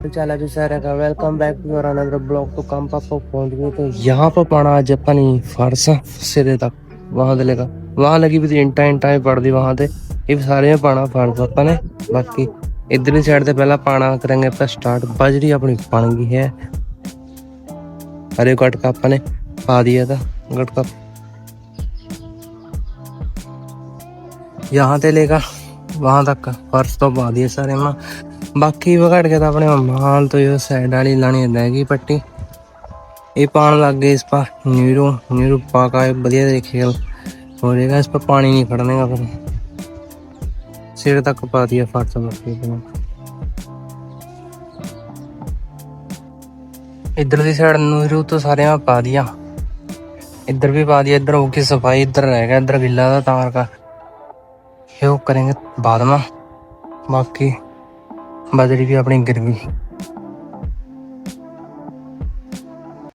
चला भी सारा का welcome back to your another blog. तो काम पापा पहुंच गए तो यहाँ पर पाना आज अपनी फर्श सिरे तक वहां से लेकर वहां लगी भी थी इंटा इंटा पड़ दी वहां ते ये सारे में पाना फर्श पापा ने। बाकी इधरली साइड से पहला पाना करेंगे अपना स्टार्ट। बजरी अपनी बन गई है। हरे गटका अपने पा दिया था गटका यहाँ से लेकर वहां तक फर्श तो पा दिए सारे में। बाकी वघट के तो अपने माल तो ये साइड वाली लानी रह गई पट्टी ये पान लग गई इस पर नीरू नीरू पाका बढ़िया तरीके हो जाएगा। इस पर पानी नहीं खड़ने का फिर सिर तक पा दिया फर्श। इधर की साइड नीरू तो सारे में पा दिया इधर भी पा दिया। इधर होगी सफाई इधर रह गया इधर गिला था तार का ये करेंगे बाद में। बाकी बजरी भी अपनी गिर गई।